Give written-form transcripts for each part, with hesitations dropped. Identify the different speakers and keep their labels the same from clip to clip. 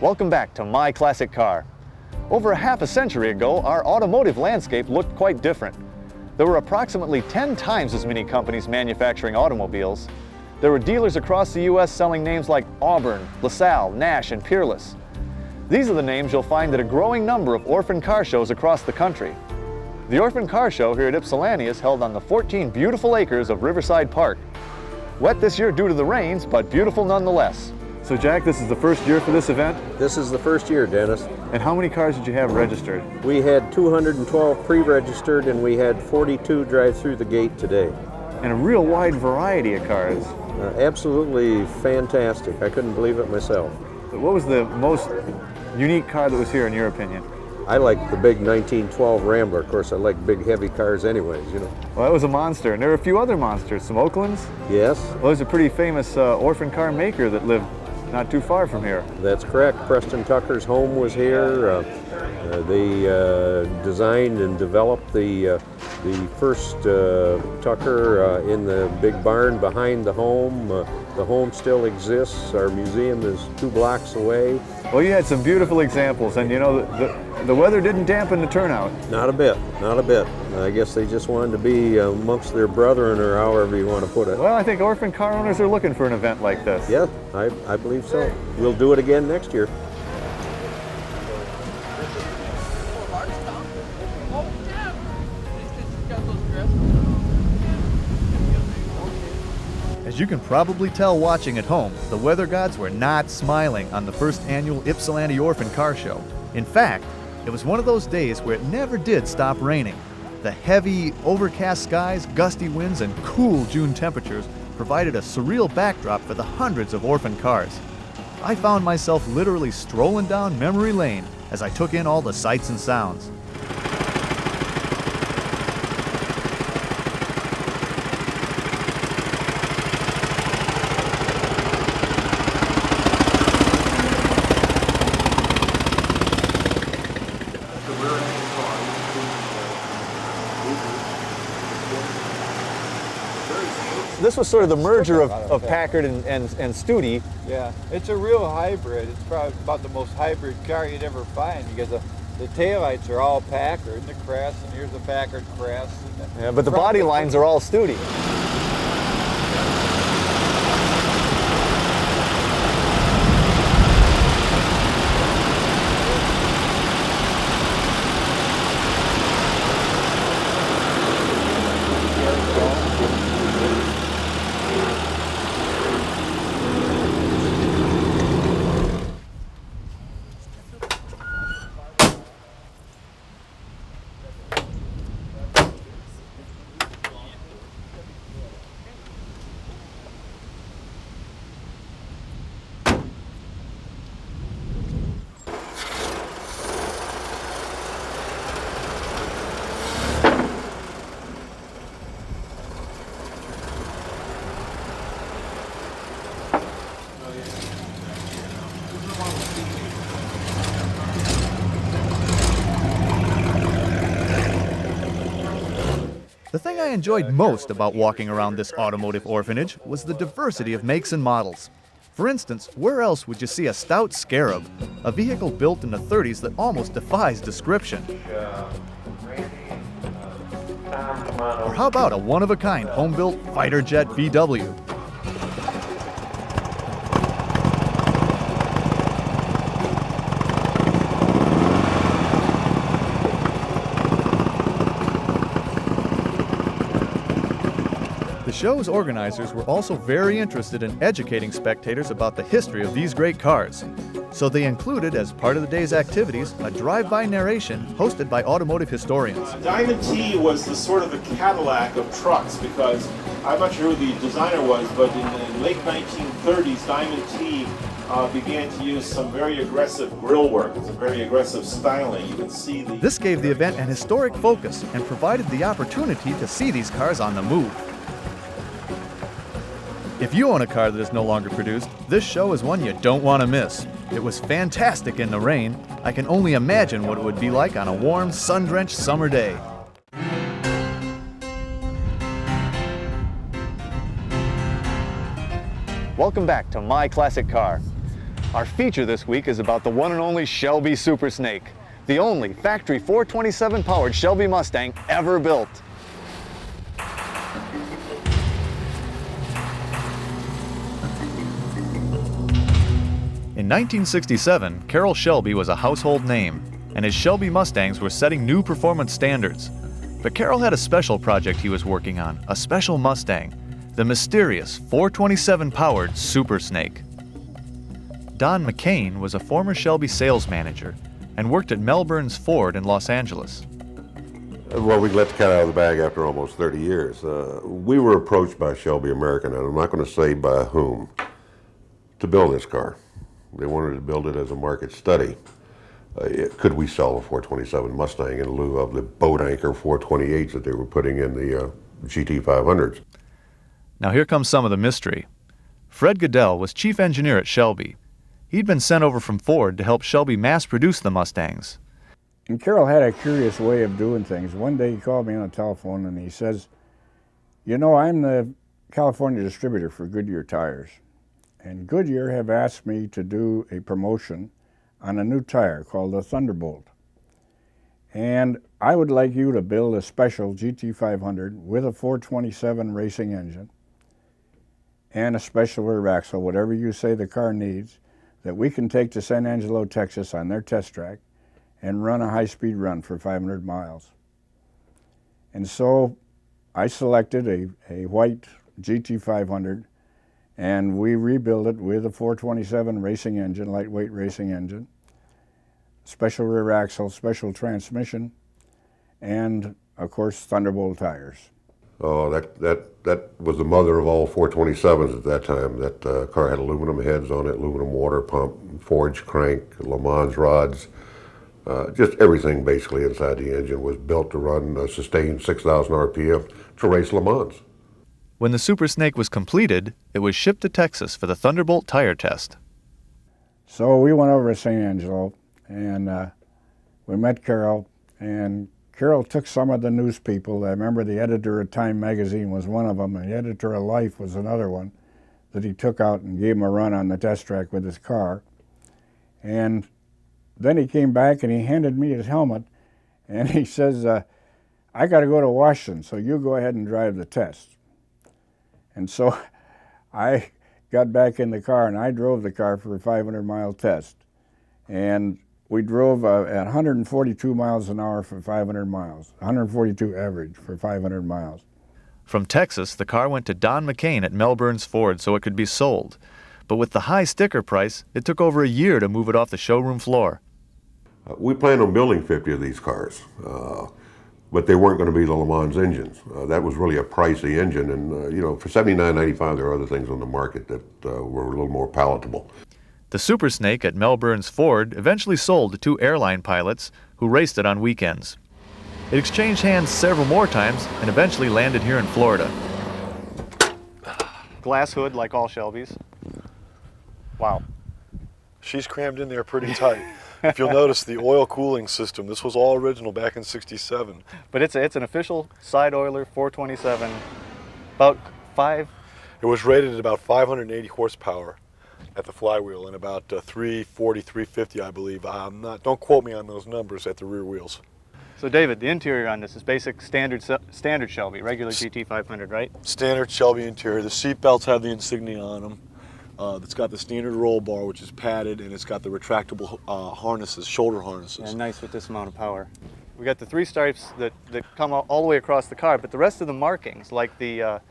Speaker 1: Welcome back to My Classic Car. Over a half a century ago, our automotive landscape looked quite different. There were approximately 10 times as many companies manufacturing automobiles. There were dealers across the U.S. selling names like Auburn, LaSalle, Nash, and Peerless. These are the names you'll find at a growing number of orphan car shows across the country. The Orphan Car Show here at Ypsilanti is held on the 14 beautiful acres of Riverside Park. Wet this year due to the rains, but beautiful nonetheless. So Jack, this is the first year for this event?
Speaker 2: This is the first year, Dennis.
Speaker 1: And how many cars did you have registered?
Speaker 2: We had 212 pre-registered and we had 42 drive through the gate today.
Speaker 1: And a real wide variety of cars.
Speaker 2: Absolutely fantastic. I couldn't believe it myself.
Speaker 1: What was the most unique car that was here in your opinion?
Speaker 2: I like the big 1912 Rambler. Of course, I like big heavy cars anyways, you know.
Speaker 1: Well, that was a monster, and there were a few other monsters. Some Oaklands?
Speaker 2: Yes.
Speaker 1: Well, there's a pretty famous orphan car maker that lived not too far from here.
Speaker 2: That's correct. Preston Tucker's home was here. They designed and developed the first Tucker in the big barn behind the home. The home still exists. Our museum is 2 blocks away.
Speaker 1: Well, you had some beautiful examples, and you know, the weather didn't dampen the turnout.
Speaker 2: Not a bit, not a bit. I guess they just wanted to be amongst their brethren, or however you want to put it.
Speaker 1: Well, I think orphan car owners are looking for an event like this.
Speaker 2: Yeah, I believe so. We'll do it again next year.
Speaker 3: As you can probably tell watching at home, the weather gods were not smiling on the first annual Ypsilanti Orphan Car Show. In fact, it was one of those days where it never did stop raining. The heavy, overcast skies, gusty winds, and cool June temperatures provided a surreal backdrop for the hundreds of orphan cars. I found myself literally strolling down memory lane as I took in all the sights and sounds.
Speaker 1: This was sort of the merger of Packard and Studi.
Speaker 4: Yeah, it's a real hybrid. It's probably about the most hybrid car you'd ever find because the taillights are all Packard and the crest, and here's the Packard crest.
Speaker 1: Yeah, but the body lines are all Studi.
Speaker 3: The thing I enjoyed most about walking around this automotive orphanage was the diversity of makes and models. For instance, where else would you see a stout Scarab, a vehicle built in the 30s that almost defies description? Or how about a one-of-a-kind home-built fighter jet VW? The show's organizers were also very interested in educating spectators about the history of these great cars. So they included, as part of the day's activities, a drive-by narration hosted by automotive historians.
Speaker 5: Diamond T was the sort of the Cadillac of trucks, because I'm not sure who the designer was, but in the late 1930s, Diamond T began to use some very aggressive grille work. It's a very aggressive styling. You can see
Speaker 3: This gave the event an historic focus and provided the opportunity to see these cars on the move. If you own a car that is no longer produced, this show is one you don't want to miss. It was fantastic in the rain. I can only imagine what it would be like on a warm, sun-drenched summer day.
Speaker 1: Welcome back to My Classic Car. Our feature this week is about the one and only Shelby Super Snake, the only factory 427 powered Shelby Mustang ever built.
Speaker 3: In 1967, Carroll Shelby was a household name, and his Shelby Mustangs were setting new performance standards. But Carroll had a special project he was working on, a special Mustang, the mysterious 427-powered Super Snake. Don McCain was a former Shelby sales manager and worked at Melbourne's Ford in Los Angeles.
Speaker 2: Well, we let the cat out of the bag after almost 30 years. We were approached by Shelby American, and I'm not going to say by whom, to build this car. They wanted to build it as a market study. Could we sell a 427 Mustang in lieu of the boat anchor 428s that they were putting in the GT500s?
Speaker 3: Now here comes some of the mystery. Fred Goodell was chief engineer at Shelby. He'd been sent over from Ford to help Shelby mass produce the Mustangs.
Speaker 6: And Carroll had a curious way of doing things. One day he called me on the telephone and he says, "You know, I'm the California distributor for Goodyear tires. And Goodyear have asked me to do a promotion on a new tire called the Thunderbolt. And I would like you to build a special GT500 with a 427 racing engine and a special rear axle, whatever you say the car needs, that we can take to San Angelo, Texas on their test track and run a high-speed run for 500 miles. And so I selected a white GT500 and we rebuilt it with a 427 racing engine, lightweight racing engine, special rear axle, special transmission, and of course Thunderbolt tires.
Speaker 2: Oh, that was the mother of all 427s at that time. That car had aluminum heads on it, aluminum water pump, forged crank, Le Mans rods. Just everything basically inside the engine was built to run a sustained 6,000 RPM to race Le Mans.
Speaker 3: When the Super Snake was completed, it was shipped to Texas for the Thunderbolt tire test.
Speaker 6: So we went over to San Angelo and we met Carroll, and Carroll took some of the news people. I remember the editor of Time magazine was one of them, and the editor of Life was another one that he took out and gave him a run on the test track with his car. And then he came back and he handed me his helmet and he says, "I got to go to Washington, so you go ahead and drive the test." And so I got back in the car and I drove the car for a 500-mile test. And we drove at 142 miles an hour for 500 miles, 142 average for 500 miles.
Speaker 3: From Texas, the car went to Don McCain at Melbourne's Ford so it could be sold. But with the high sticker price, it took over a year to move it off the showroom floor.
Speaker 2: We planned on building 50 of these cars, but they weren't going to be the Le Mans engines. That was really a pricey engine, and you know, for $79.95 there are other things on the market that were a little more palatable.
Speaker 3: The Super Snake at Melbourne's Ford eventually sold to two airline pilots who raced it on weekends. It exchanged hands several more times and eventually landed here in Florida.
Speaker 1: Glass hood like all Shelbys. Wow.
Speaker 7: She's crammed in there pretty tight. If you'll notice the oil cooling system, this was all original back in '67.
Speaker 1: But it's an official side oiler 427, about 5.
Speaker 7: It was rated at about 580 horsepower at the flywheel and about 340, 350, I believe. Don't quote me on those numbers at the rear wheels.
Speaker 1: So David, the interior on this is basic standard Shelby, regular GT500, right?
Speaker 7: Standard Shelby interior. The seat belts have the insignia on them. It's got the standard roll bar, which is padded, and it's got the retractable harnesses, shoulder harnesses.
Speaker 1: Yeah, nice with this amount of power. We got the 3 stripes that come all the way across the car, but the rest of the markings, like the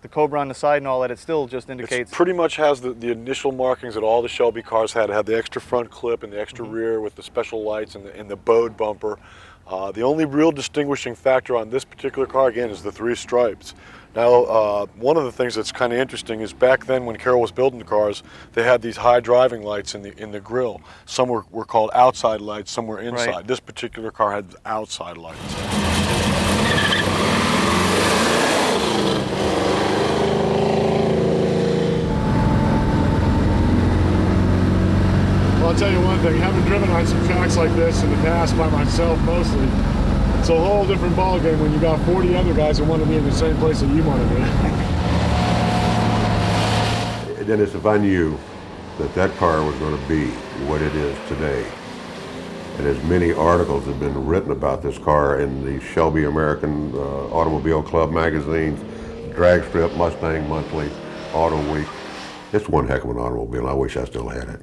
Speaker 1: Cobra on the side and all that, it still just indicates...
Speaker 7: It pretty much has the initial markings that all the Shelby cars had. It had the extra front clip and the extra rear with the special lights and the bowed bumper. The only real distinguishing factor on this particular car, again, is the 3 stripes. Now, one of the things that's kind of interesting is back then when Carroll was building the cars, they had these high driving lights in the grille. Some were called outside lights, some were inside.
Speaker 1: Right.
Speaker 7: This particular car had outside lights.
Speaker 8: Well, I'll tell you one thing, having driven on some tracks like this in the past by myself mostly, it's a whole different ballgame when you got 40 other guys that want to be in the same place that you want to be.
Speaker 2: Dennis, if I knew
Speaker 9: that that car was going to be what it is today. And as many articles have been written about this car in the Shelby American Automobile Club magazines, Drag Strip, Mustang Monthly, Auto Week. It's one heck of an automobile. I wish I still had it.